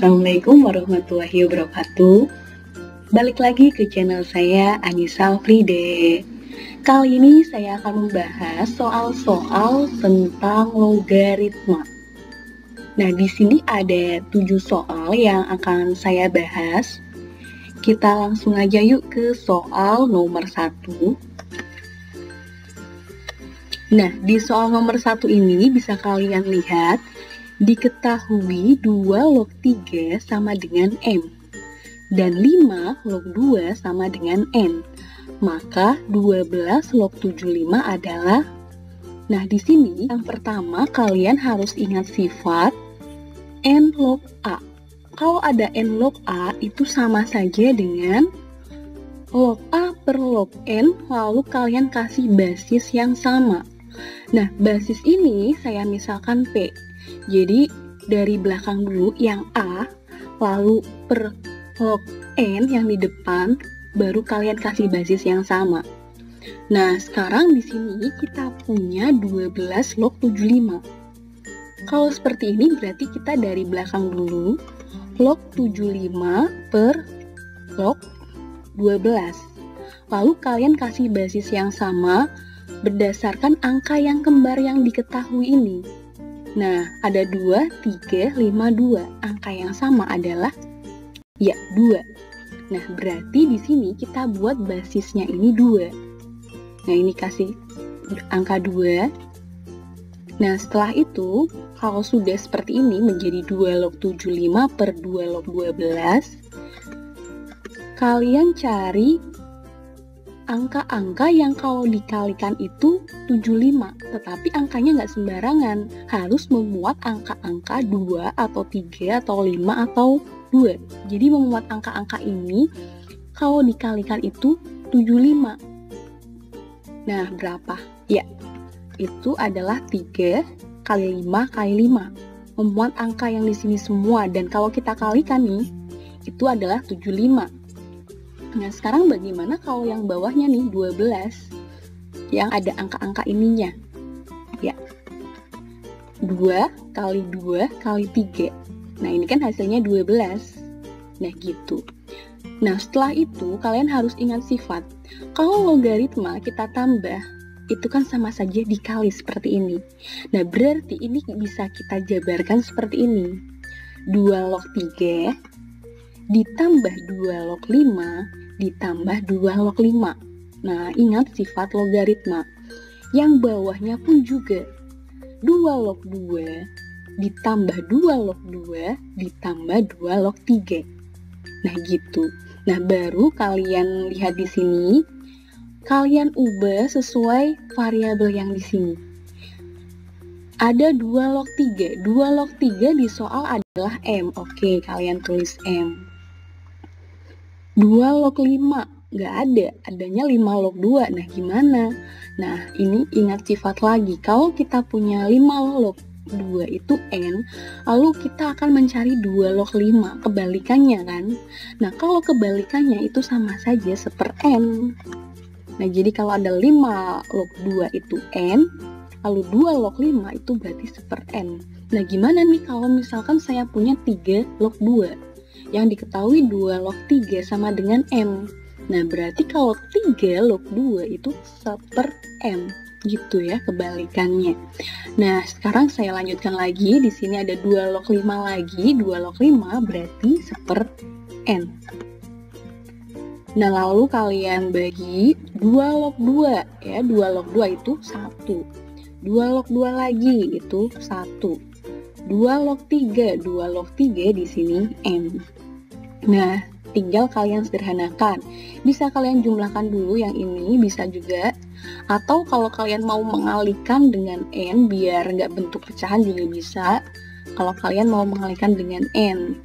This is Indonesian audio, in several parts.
Assalamualaikum warahmatullahi wabarakatuh. Balik lagi ke channel saya, Anissa Fride. Kali ini saya akan membahas soal-soal tentang logaritma. Nah, di sini ada 7 soal yang akan saya bahas. Kita langsung aja yuk ke soal nomor 1. Nah, di soal nomor 1 ini bisa kalian lihat, diketahui 2 log 3 sama dengan M, dan 5 log 2 sama dengan N. Maka 12 log 75 adalah, nah di sini yang pertama kalian harus ingat sifat N log A. Kalau ada N log A itu sama saja dengan log A per log N, lalu kalian kasih basis yang sama. Nah, basis ini saya misalkan P. Jadi, dari belakang dulu yang A, lalu per log N yang di depan, baru kalian kasih basis yang sama. Nah, sekarang di sini kita punya 12 log 75. Kalau seperti ini berarti kita dari belakang dulu, log 75 per log 12. Lalu kalian kasih basis yang sama berdasarkan angka yang kembar yang diketahui ini. Nah, ada 2, 3, 5, 2. Angka yang sama adalah, ya, 2. Nah, berarti di sini kita buat basisnya ini 2. Nah, ini kasih angka 2. Nah, setelah itu, kalau sudah seperti ini menjadi 2 log 75 per 2 log 12, kalian cari angka-angka yang kalau dikalikan itu 75, tetapi angkanya nggak sembarangan, harus memuat angka-angka 2 atau 3 atau 5 atau 2. Jadi memuat angka-angka ini kalau dikalikan itu 75. Nah, berapa? Ya, itu adalah 3 kali 5 kali 5. Memuat angka yang di sini semua, dan kalau kita kalikan nih, itu adalah 75. Nah, sekarang bagaimana kalau yang bawahnya nih, 12, yang ada angka-angka ininya? Ya, 2 kali 2 kali 3. Nah, ini kan hasilnya 12. Nah, gitu. Nah, setelah itu, kalian harus ingat sifat. Kalau logaritma kita tambah, itu kan sama saja dikali seperti ini. Nah, berarti ini bisa kita jabarkan seperti ini. 2 log 3 ditambah 2 log 5 ditambah 2 log 5. Nah, ingat sifat logaritma. Yang bawahnya pun juga 2 log 2 ditambah 2 log 2 ditambah 2 log 3. Nah, gitu. Nah, baru kalian lihat di sini, kalian ubah sesuai variabel yang di sini. Ada 2 log 3. 2 log 3 di soal adalah M. Oke, kalian tulis M. 2 log 5, nggak ada, adanya 5 log 2, nah gimana? Nah, ini ingat sifat lagi, kalau kita punya 5 log 2 itu N, lalu kita akan mencari 2 log 5, kebalikannya kan? Nah, kalau kebalikannya itu sama saja seper N. Nah, jadi kalau ada 5 log 2 itu N, lalu 2 log 5 itu berarti seper N. Nah, gimana nih kalau misalkan saya punya 3 log 2? Yang diketahui 2 log 3 sama dengan M. Nah, berarti kalau 3 log 2 itu seper M. Gitu ya kebalikannya. Nah, sekarang saya lanjutkan lagi. Di sini ada 2 log 5 lagi. 2 log 5 berarti seper N. Nah, lalu kalian bagi 2 log 2. Ya, 2 log 2 itu 1. 2 log 2 lagi itu 1. 2 log 3. 2 log 3 di sini M. Nah, tinggal kalian sederhanakan. Bisa kalian jumlahkan dulu yang ini, bisa juga. Atau kalau kalian mau mengalihkan dengan N, biar nggak bentuk pecahan juga bisa. Kalau kalian mau mengalihkan dengan N.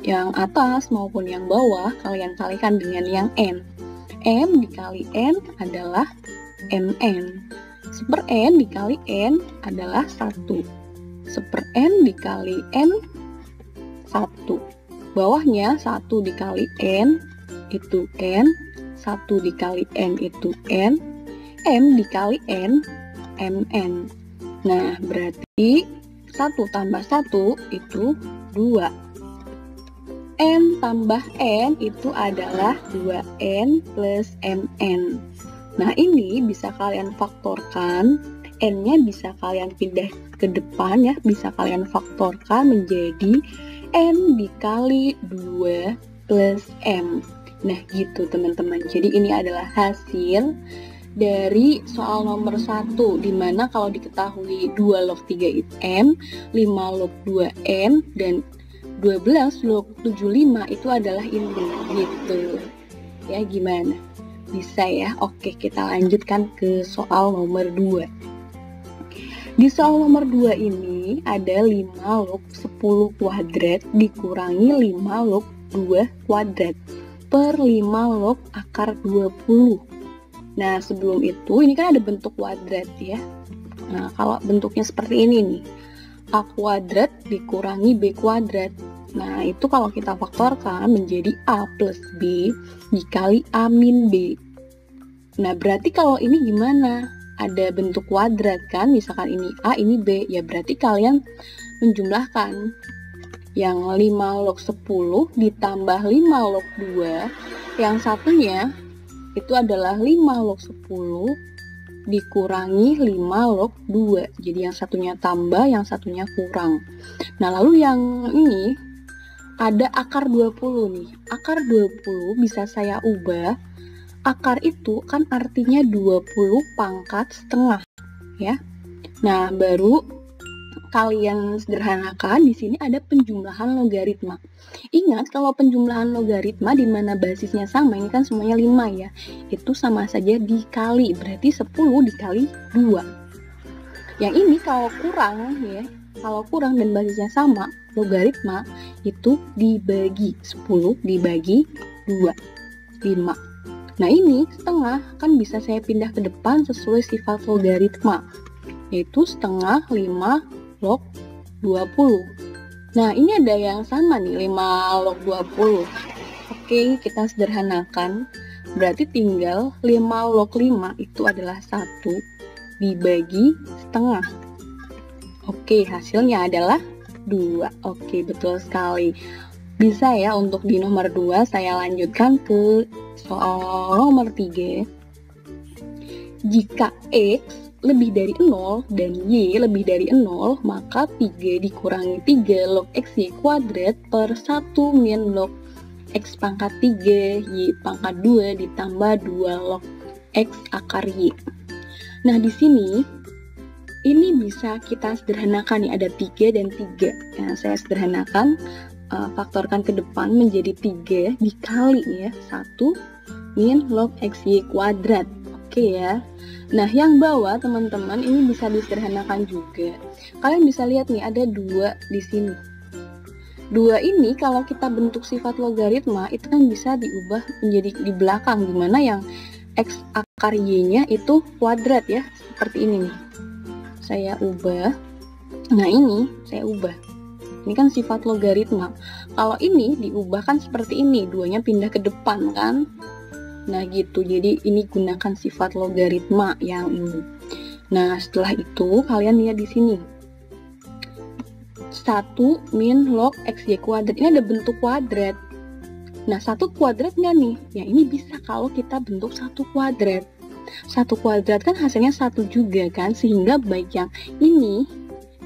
Yang atas maupun yang bawah, kalian kalikan dengan yang N. M dikali N adalah MN. Seper N dikali N adalah 1. Seper N dikali N 1. Bawahnya 1 dikali N itu N, 1 dikali N itu N, M dikali N, MN. Nah, berarti 1 tambah 1 itu 2. N tambah N itu adalah 2N plus MN. Nah, ini bisa kalian faktorkan. N-nya bisa kalian pindah ke depan ya, bisa kalian faktorkan menjadi N dikali 2 plus M. Nah, gitu teman-teman. Jadi ini adalah hasil dari soal nomor 1, dimana kalau diketahui 2 log 3M, 5 log 2N, dan 12 log 75 itu adalah ini, gitu. Ya, gimana? Bisa ya? Oke, kita lanjutkan ke soal nomor 2. Di soal nomor 2 ini ada 5 log 10 kuadrat dikurangi 5 log 2 kuadrat per 5 log akar 20. Nah, sebelum itu, ini kan ada bentuk kuadrat ya. Nah, kalau bentuknya seperti ini nih, A kuadrat dikurangi B kuadrat. Nah, itu kalau kita faktorkan menjadi A plus B dikali A min B. Nah, berarti kalau ini gimana? Ada bentuk kuadrat kan, misalkan ini A, ini B, ya berarti kalian menjumlahkan yang 5 log 10 ditambah 5 log 2, yang satunya itu adalah 5 log 10 dikurangi 5 log 2. Jadi yang satunya tambah, yang satunya kurang. Nah, lalu yang ini ada akar 20 nih. Akar 20 bisa saya ubah. Akar itu kan artinya 20 pangkat setengah ya. Nah, baru kalian sederhanakan, di sini ada penjumlahan logaritma. Ingat, kalau penjumlahan logaritma di mana basisnya sama, ini kan semuanya 5 ya, itu sama saja dikali, berarti 10 dikali 2. Yang ini kalau kurang ya, kalau kurang dan basisnya sama, logaritma itu dibagi 10 dibagi 2, 5. Nah, ini setengah kan bisa saya pindah ke depan sesuai sifat logaritma, yaitu setengah 5 log 20. Nah, ini ada yang sama nih, 5 log 20. Oke, kita sederhanakan. Berarti tinggal 5 log 5 itu adalah 1 dibagi setengah. Oke, hasilnya adalah 2. Oke, betul sekali. Bisa ya untuk di nomor 2 saya lanjutkan ke soal nomor 3. Jika X lebih dari 0 dan Y lebih dari 0, maka 3 dikurangi 3 log XY kuadrat per 1 min log X pangkat 3 Y pangkat 2 ditambah 2 log X akar Y. Nah, di sini ini bisa kita sederhanakan nih, ada 3 dan 3. Nah, saya sederhanakan, faktorkan ke depan menjadi 3 dikali ya 1 min log XY kuadrat. Oke ya. Nah, yang bawah teman-teman ini bisa disederhanakan juga. Kalian bisa lihat nih, ada 2 di sini. 2 ini kalau kita bentuk sifat logaritma itu kan bisa diubah menjadi di belakang, dimana yang X akar Y-nya itu kuadrat ya, seperti ini nih. Saya ubah. Nah, ini saya ubah. Ini kan sifat logaritma. Kalau ini diubahkan seperti ini, 2-nya pindah ke depan kan. Nah, gitu. Jadi ini gunakan sifat logaritma yang ini. Nah, setelah itu kalian lihat di sini. 1 min log XY kuadrat. Ini ada bentuk kuadrat. Nah, 1 kuadrat nggak nih? Ya, ini bisa kalau kita bentuk 1 kuadrat. 1 kuadrat kan hasilnya 1 juga kan, sehingga baik yang ini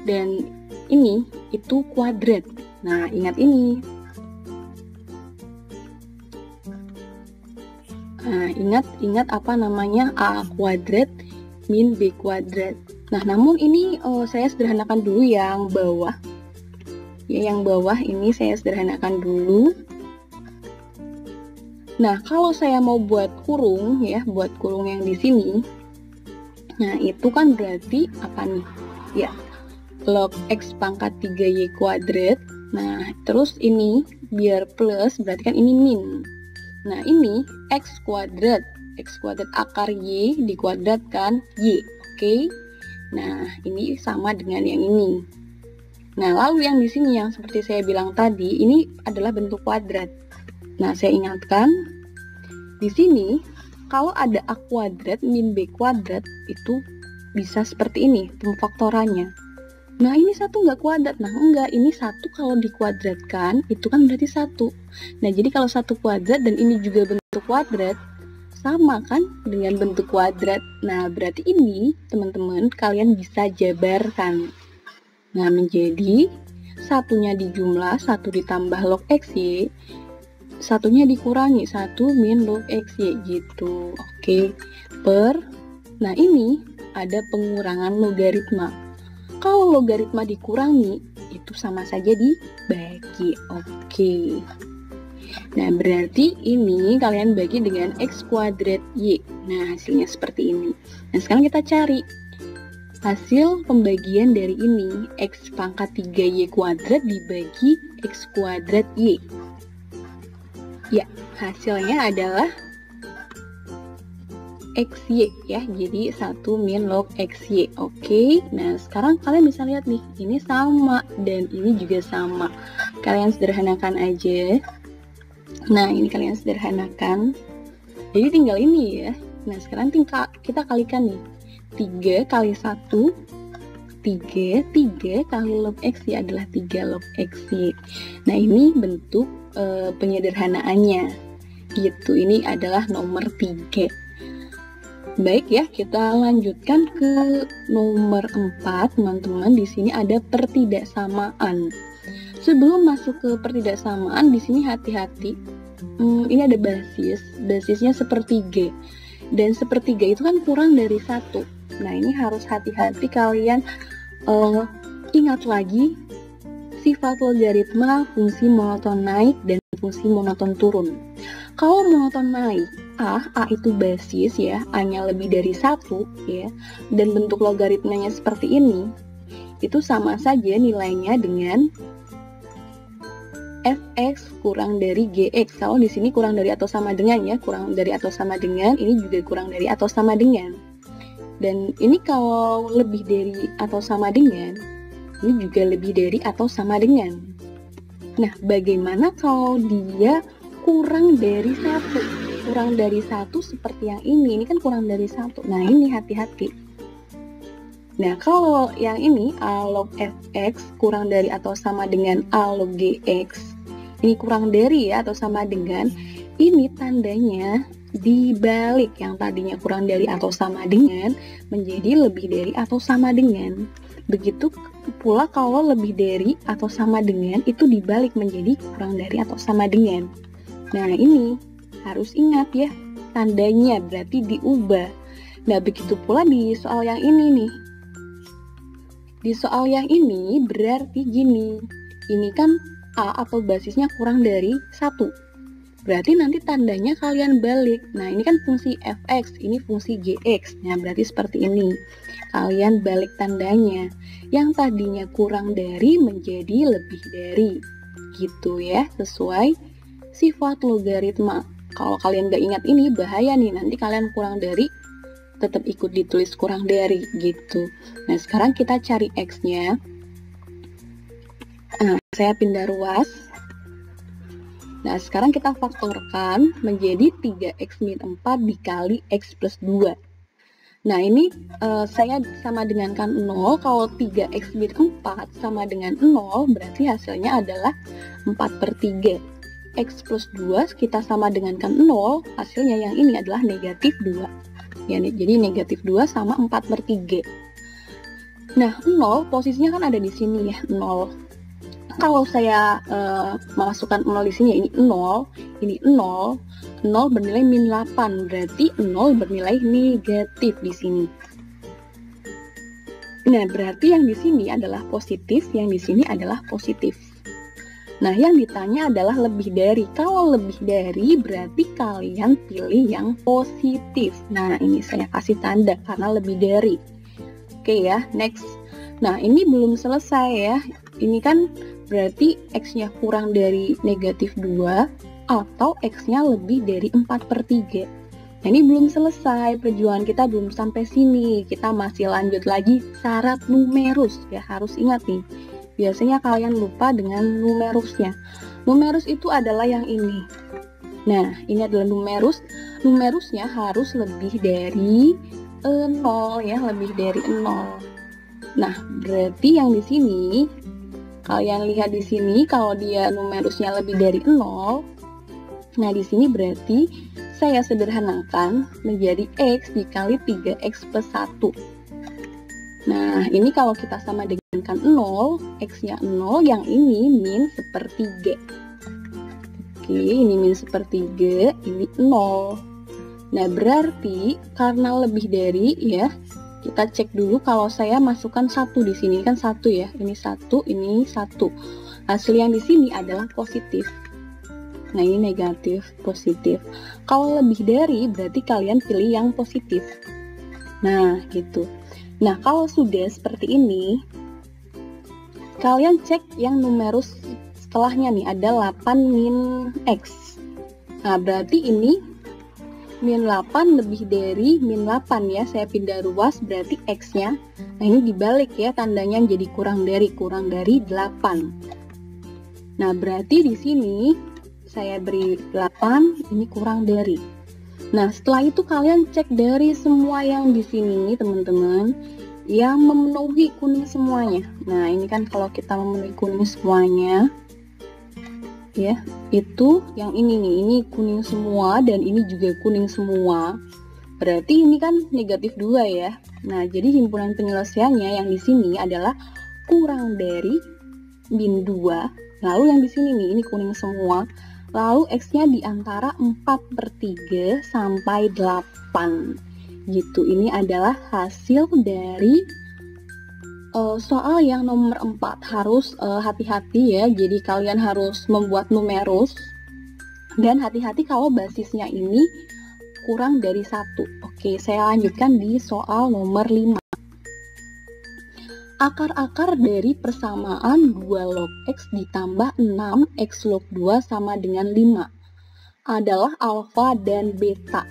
dan ini itu kuadrat. Nah, ingat ini. Nah, ingat apa namanya, A kuadrat min B kuadrat. Nah, namun ini saya sederhanakan dulu yang bawah. Ya, yang bawah ini saya sederhanakan dulu. Nah, kalau saya mau buat kurung ya, buat kurung yang di sini. Nah, itu kan berarti apa nih? Ya, log X pangkat 3Y kuadrat. Nah, terus ini biar plus, berarti kan ini min. Nah, ini X kuadrat akar Y dikuadratkan Y. Oke. Nah, ini sama dengan yang ini. Nah, lalu yang di sini yang seperti saya bilang tadi, ini adalah bentuk kuadrat. Nah, saya ingatkan, di sini kalau ada A kuadrat min B kuadrat itu bisa seperti ini pemfaktorannya. Nah ini 1 nggak kuadrat, nah enggak, ini 1 kalau dikuadratkan itu kan berarti 1. Nah jadi kalau 1 kuadrat dan ini juga bentuk kuadrat, sama kan dengan bentuk kuadrat. Nah berarti ini teman-teman kalian bisa jabarkan. Nah menjadi 1-nya dijumlah, 1 ditambah log XY, 1-nya dikurangi, 1 min log XY gitu. Oke, nah ini ada pengurangan logaritma. Kalau logaritma dikurangi, itu sama saja dibagi. Oke. Nah, berarti ini kalian bagi dengan X kuadrat Y. Nah, hasilnya seperti ini. Nah, sekarang kita cari hasil pembagian dari ini. X pangkat 3Y kuadrat dibagi X kuadrat Y. Ya, hasilnya adalah XY ya, jadi 1 min log XY. Oke, nah sekarang kalian bisa lihat nih, ini sama dan ini juga sama. Kalian sederhanakan aja. Nah ini kalian sederhanakan, jadi tinggal ini ya. Nah sekarang kita kalikan nih, 3 kali 1 3 kali log XY adalah 3 log XY. Nah ini bentuk penyederhanaannya gitu. Ini adalah nomor 3. Baik ya, kita lanjutkan ke nomor 4, teman-teman. Di sini ada pertidaksamaan. Sebelum masuk ke pertidaksamaan, di sini hati-hati. Ini ada basisnya sepertiga. Dan sepertiga itu kan kurang dari 1. Nah, ini harus hati-hati kalian ingat lagi sifat logaritma fungsi monoton naik dan fungsi monoton turun. Kalau monoton naik, A itu basis ya, A-nya lebih dari 1 ya, dan bentuk logaritmanya seperti ini, itu sama saja nilainya dengan fx kurang dari gx. Kalau di sini kurang dari atau sama dengan ya, kurang dari atau sama dengan, ini juga kurang dari atau sama dengan. Dan ini kalau lebih dari atau sama dengan, ini juga lebih dari atau sama dengan. Nah, bagaimana kalau dia kurang dari 1? Kurang dari 1 seperti yang ini kan kurang dari 1. Nah ini hati-hati. Nah kalau yang ini A log fx kurang dari atau sama dengan A log gx, ini kurang dari ya atau sama dengan, ini tandanya dibalik. Yang tadinya kurang dari atau sama dengan menjadi lebih dari atau sama dengan. Begitu pula kalau lebih dari atau sama dengan itu dibalik menjadi kurang dari atau sama dengan. Nah ini harus ingat ya, tandanya berarti diubah. Nah begitu pula di soal yang ini nih. Di soal yang ini berarti gini, ini kan A atau basisnya kurang dari 1. Berarti nanti tandanya kalian balik. Nah ini kan fungsi fx, ini fungsi gx. Nah berarti seperti ini, kalian balik tandanya. Yang tadinya kurang dari menjadi lebih dari, gitu ya, sesuai sifat logaritma. Kalau kalian gak ingat ini bahaya nih, nanti kalian kurang dari tetap ikut ditulis kurang dari gitu. Nah sekarang kita cari X-nya. Nah saya pindah ruas. Nah sekarang kita faktorkan menjadi 3x min 4 dikali x plus 2. Nah ini saya sama dengankan 0. Kalau 3x min 4 sama dengan 0 berarti hasilnya adalah 4/3. X plus 2 kita sama dengankan 0, hasilnya yang ini adalah negatif 2 ya, jadi negatif 2 sama 4/3. Nah 0 posisinya kan ada di sini ya, 0. Kalau saya memasukkan 0 di sini, ini 0 bernilai min 8, berarti 0 bernilai negatif di sini. Nah berarti yang di sini adalah positif, yang di sini adalah positif. Nah, yang ditanya adalah lebih dari. Kalau lebih dari, berarti kalian pilih yang positif. Nah, ini saya kasih tanda karena lebih dari. Oke ya, next. Nah, ini belum selesai ya. Ini kan berarti X-nya kurang dari negatif 2 atau X-nya lebih dari 4/3. Nah, ini belum selesai. Perjuangan kita belum sampai sini. Kita masih lanjut lagi syarat numerus. Ya, harus ingat nih. Biasanya kalian lupa dengan numerusnya. Numerus itu adalah yang ini. Nah, ini adalah numerus. Numerusnya harus lebih dari 0 ya, lebih dari 0. Nah, berarti yang di sini, kalian lihat di sini kalau dia numerusnya lebih dari 0, nah di sini berarti saya sederhanakan menjadi X dikali 3X plus 1. Nah, ini kalau kita sama dengankan 0, X-nya 0, yang ini min sepertiga. Oke, ini min sepertiga, ini 0. Nah, berarti karena lebih dari, ya, kita cek dulu kalau saya masukkan 1 di sini, kan 1 ya, ini 1, ini 1. Hasil yang di sini adalah positif. Nah, ini negatif, positif. Kalau lebih dari, berarti kalian pilih yang positif. Nah, gitu. Nah, kalau sudah seperti ini, kalian cek yang numerus setelahnya nih, ada 8 min X. Nah, berarti ini min 8 lebih dari min 8 ya, saya pindah ruas, berarti X-nya. Nah, ini dibalik ya, tandanya jadi kurang dari 8. Nah, berarti di sini saya beri 8, ini kurang dari. Nah, setelah itu kalian cek dari semua yang di sini, teman-teman, yang memenuhi kuning semuanya. Nah, ini kan kalau kita memenuhi kuning semuanya, ya, itu yang ini nih, ini kuning semua dan ini juga kuning semua. Berarti ini kan negatif 2 ya. Nah, jadi himpunan penyelesaiannya yang di sini adalah kurang dari min 2. Lalu yang di sini nih, ini kuning semua. Lalu X-nya di antara 4/3 sampai 8. Gitu, ini adalah hasil dari soal yang nomor 4. Harus hati-hati ya, jadi kalian harus membuat numerus. Dan hati-hati kalau basisnya ini kurang dari 1. Oke, saya lanjutkan di soal nomor 5. Akar-akar dari persamaan 2 log X ditambah 6 X log 2 sama dengan 5 adalah alfa dan beta.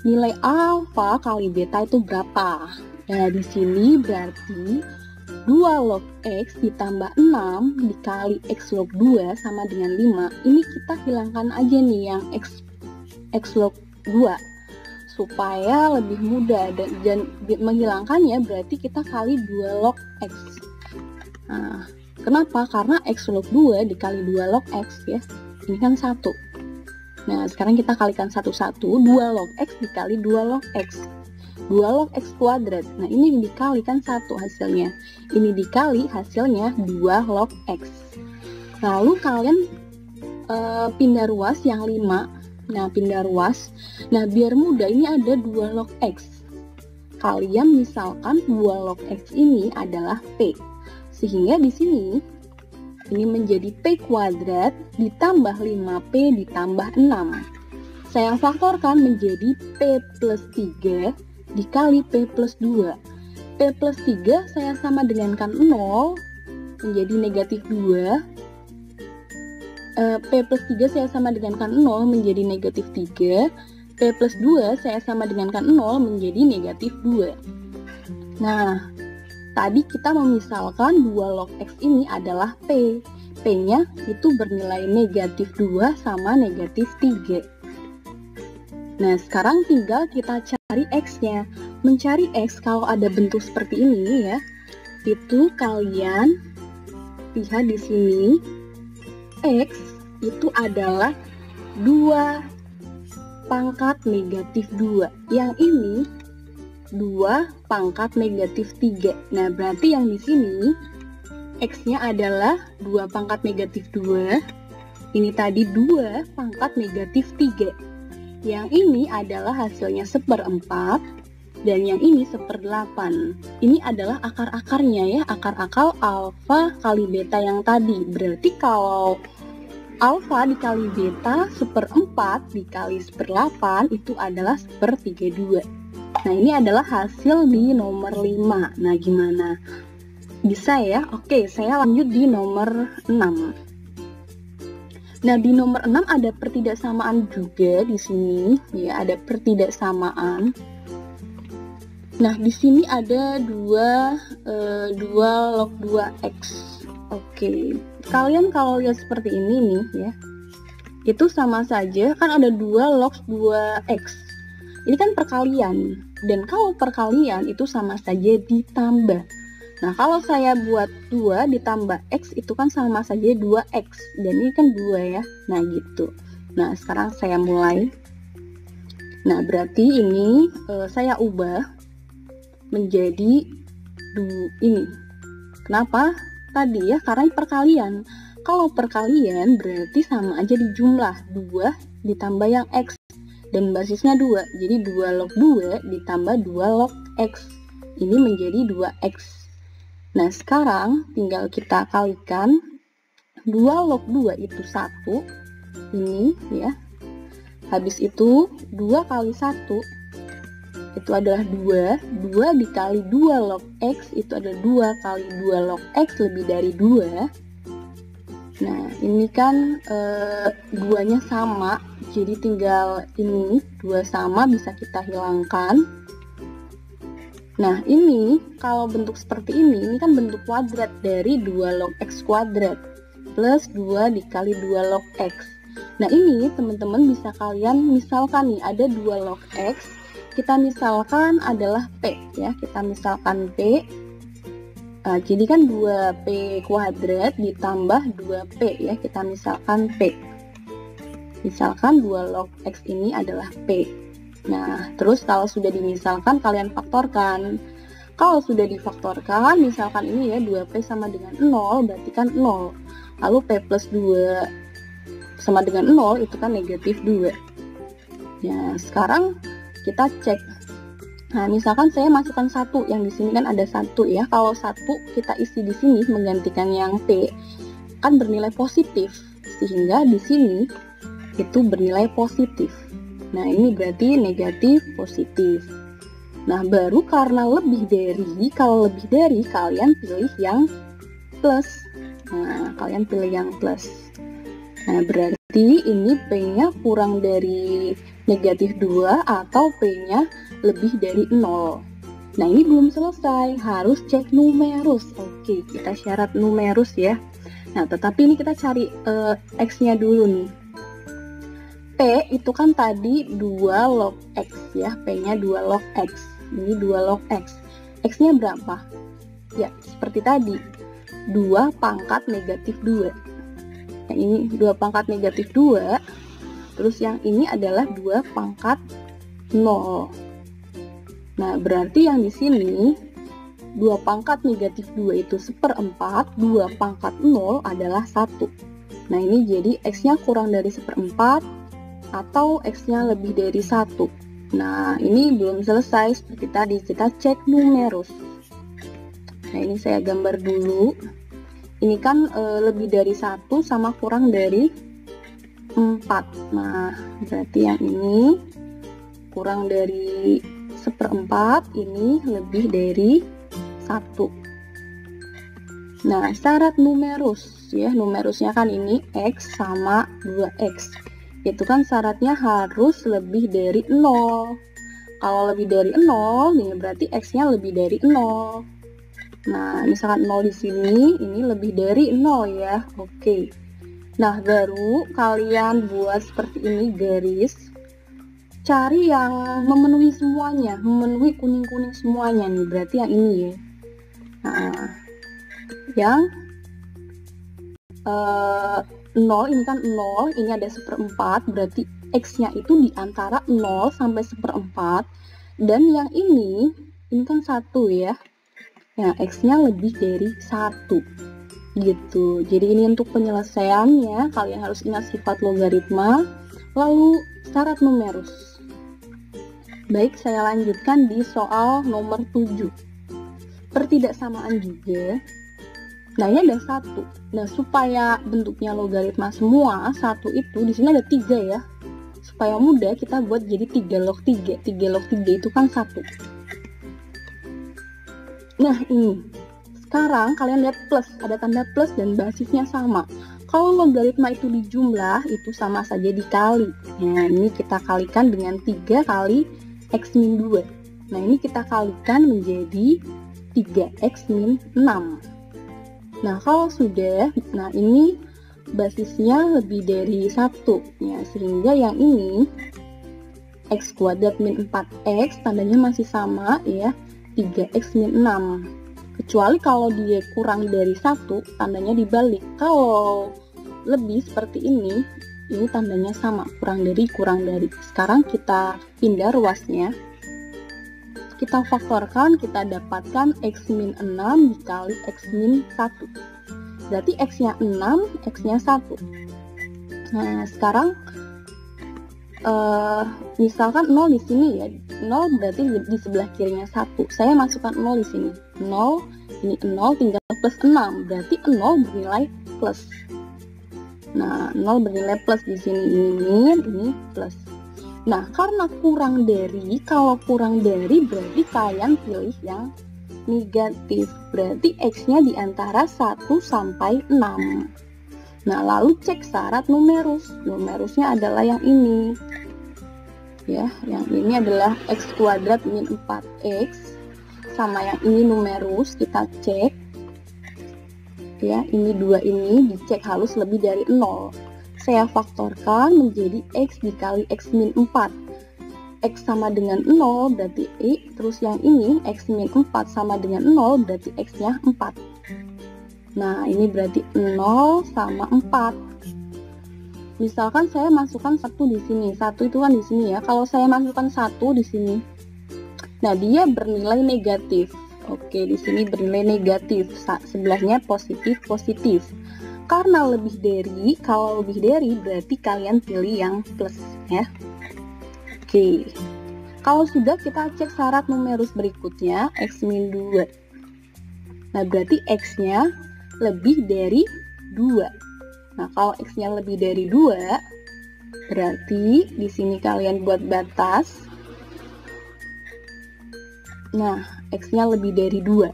Nilai alfa kali beta itu berapa? Nah, di sini berarti 2 log X ditambah 6 dikali X log 2 sama dengan 5. Ini kita hilangkan aja nih yang X log 2 supaya lebih mudah, dan menghilangkannya berarti kita kali 2 log X. Nah, kenapa? Karena X log 2 dikali 2 log X ya, ini kan 1. Nah, sekarang kita kalikan satu-satu, 2 log X dikali 2 log X. 2 log X kuadrat. Nah, ini dikalikan 1 hasilnya. Ini dikali hasilnya 2 log X. Lalu kalian pindah ruas yang 5. Nah, pindah ruas. Nah, biar mudah, ini ada 2 log X. Kalian misalkan 2 log X ini adalah P. Sehingga di sini ini menjadi P kuadrat ditambah 5P ditambah 6. Saya faktorkan menjadi P plus 3 dikali P plus 2. P plus 3 saya sama dengankan 0 menjadi negatif 2. P plus 3 saya sama dengankan 0 menjadi negatif 3. P plus 2 saya sama dengankan 0 menjadi negatif 2. Nah, tadi kita memisalkan 2 log X ini adalah P. P-nya itu bernilai negatif 2 sama negatif 3. Nah, sekarang tinggal kita cari X-nya. Mencari X kalau ada bentuk seperti ini ya, itu kalian lihat di sini, X itu adalah 2 pangkat negatif 2. Yang ini 2 pangkat negatif 3. Nah, berarti yang di sini X-nya adalah 2 pangkat negatif 2. Ini tadi 2 pangkat negatif 3. Yang ini adalah hasilnya 1/4. Dan yang ini 1/8. Ini adalah akar-akarnya ya, akar-akar alfa kali beta yang tadi. Berarti kalau alfa dikali beta 1/4 dikali 1/8 itu adalah 1/32. Nah, ini adalah hasil di nomor 5. Nah, gimana? Bisa ya? Oke, saya lanjut di nomor 6. Nah, di nomor 6 ada pertidaksamaan juga di sini ya, ada pertidaksamaan. Nah, di sini ada 2 log 2X. Oke, kalian kalau lihat seperti ini nih ya, itu sama saja, kan ada 2 log 2X. Ini kan perkalian, dan kalau perkalian itu sama saja ditambah. Nah, kalau saya buat 2 ditambah X itu kan sama saja 2X. Dan ini kan 2 ya. Nah, gitu. Nah, sekarang saya mulai. Nah, berarti ini saya ubah menjadi ini. Kenapa? Tadi ya, karena perkalian. Kalau perkalian berarti sama aja di jumlah. 2 ditambah yang X. Dan basisnya 2. Jadi 2 log 2 ditambah 2 log X. Ini menjadi 2X. Nah, sekarang tinggal kita kalikan. 2 log 2 itu 1. Ini ya. Habis itu 2 kali 1 itu adalah 2. 2 dikali 2 log X itu adalah 2 kali 2 log X lebih dari 2. Nah, ini kan 2-nya sama. Jadi tinggal ini 2 sama bisa kita hilangkan. Nah, ini kalau bentuk seperti ini kan bentuk kuadrat dari 2 log X kuadrat plus 2 dikali 2 log X. Nah, ini teman-teman bisa kalian misalkan nih ada 2 log X, kita misalkan adalah P ya, kita misalkan P. Jadi kan 2P kuadrat ditambah 2P ya, kita misalkan P. Misalkan 2 log X ini adalah P. Nah, terus kalau sudah dimisalkan, kalian faktorkan. Kalau sudah difaktorkan, misalkan ini ya, 2P sama dengan 0, berarti kan 0. Lalu P plus 2 sama dengan 0, itu kan negatif 2. Ya, sekarang kita cek. Nah, misalkan saya masukkan 1, yang di sini kan ada 1 ya. Kalau 1 kita isi di sini menggantikan yang P, kan bernilai positif. Sehingga di sini itu bernilai positif. Nah, ini berarti negatif positif. Nah, baru karena lebih dari, kalau lebih dari kalian pilih yang plus. Nah, kalian pilih yang plus. Nah, berarti ini P-nya kurang dari negatif 2 atau P-nya lebih dari 0. Nah, ini belum selesai, harus cek numerus. Oke, kita syarat numerus ya. Nah, tetapi ini kita cari X-nya dulu nih. P itu kan tadi 2 log X ya, P-nya 2 log X. Ini 2 log X. X-nya berapa? Ya, seperti tadi. 2 pangkat negatif 2. Yang ini 2 pangkat negatif 2. Terus yang ini adalah 2 pangkat 0. Nah, berarti yang di sini 2 pangkat negatif 2 itu 1/4, 2 pangkat 0 adalah 1. Nah, ini jadi X-nya kurang dari 1/4 atau X-nya lebih dari 1. Nah, ini belum selesai seperti tadi, kita cek numerus. Nah, ini saya gambar dulu. Ini kan lebih dari 1 sama kurang dari 4. Nah, berarti yang ini kurang dari 1/4, ini lebih dari 1. Nah, syarat numerus ya, numerusnya kan ini X sama 2X. Itu kan syaratnya harus lebih dari 0. Kalau lebih dari 0, ini berarti X-nya lebih dari 0. Nah, misalkan 0 di sini, ini lebih dari 0 ya. Oke. Nah, baru kalian buat seperti ini garis. Cari yang memenuhi semuanya, memenuhi kuning-kuning semuanya nih. Berarti yang ini ya. Nah, yang 0 ini kan 0, ini ada 1/4, berarti X-nya itu di antara 0 sampai 1/4. Dan yang ini kan 1 ya. Nah, X-nya lebih dari 1. Gitu. Jadi ini untuk penyelesaiannya, kalian harus ingat sifat logaritma, lalu syarat numerus. Baik, saya lanjutkan di soal nomor 7. Pertidaksamaan juga. Nah, ini ada 1. Nah, supaya bentuknya logaritma semua, 1 itu di sini ada 3 ya. Supaya mudah, kita buat jadi 3 log 3. 3 log 3 itu kan 1. Nah, ini. Sekarang kalian lihat plus, ada tanda plus dan basisnya sama. Kalau logaritma itu dijumlah, itu sama saja dikali. Nah, ini kita kalikan dengan 3 kali X min 2. Nah, ini kita kalikan menjadi 3X min 6. Nah, kalau sudah, nah ini basisnya lebih dari 1 ya, sehingga yang ini X kuadrat min 4X tandanya masih sama ya, 3X min 6. Kecuali kalau dia kurang dari 1, tandanya dibalik. Kalau lebih seperti ini tandanya sama, kurang dari. Sekarang kita pindah ruasnya. Kita faktorkan, kita dapatkan X min 6 dikali X min 1. Berarti X-nya 6, X-nya 1. Nah, sekarang misalkan 0 di sini ya. 0 berarti di sebelah kirinya 1. Saya masukkan 0 di sini. 0, ini 0 tinggal plus 6. Berarti 0 bernilai plus. Nah, 0 bernilai plus di sini. Ini plus. Nah, karena kurang dari, kalau kurang dari berarti kalian pilih yang negatif. Berarti X-nya di antara 1 sampai 6. Nah, lalu cek syarat numerus. Numerusnya adalah yang ini. Ya, yang ini adalah X kuadrat min 4X. Sama yang ini numerus, kita cek. Ya, ini 2 ini dicek harus lebih dari 0. Saya faktorkan menjadi X dikali X min 4. X sama dengan 0 berarti I, terus yang ini X min 4 sama dengan 0 berarti X-nya 4. Nah, ini berarti 0 sama 4. Misalkan saya masukkan 1 di sini. 1 itu kan di sini ya. Kalau saya masukkan 1 di sini, nah dia bernilai negatif. Oke, di sini bernilai negatif. Sebelahnya positif. Karena lebih dari, kalau lebih dari berarti kalian pilih yang plus ya. Oke. Kalau sudah, kita cek syarat numerus berikutnya, X min 2. Nah, berarti X-nya lebih dari 2. Nah, kalau X-nya lebih dari 2, berarti di sini kalian buat batas. Nah, X-nya lebih dari 2.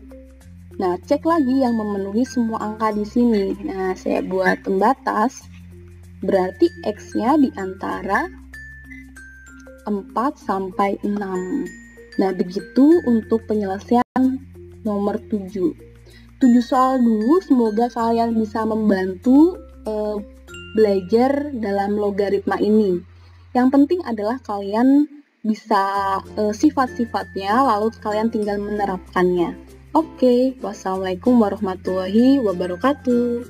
Nah, cek lagi yang memenuhi semua angka di sini. Nah, saya buat pembatas. Berarti X-nya di antara 4 sampai 6. Nah, begitu untuk penyelesaian nomor 7. 7 soal dulu, semoga kalian bisa membantu belajar dalam logaritma ini. Yang penting adalah kalian bisa sifat-sifatnya, lalu kalian tinggal menerapkannya. Oke, wassalamualaikum warahmatullahi wabarakatuh.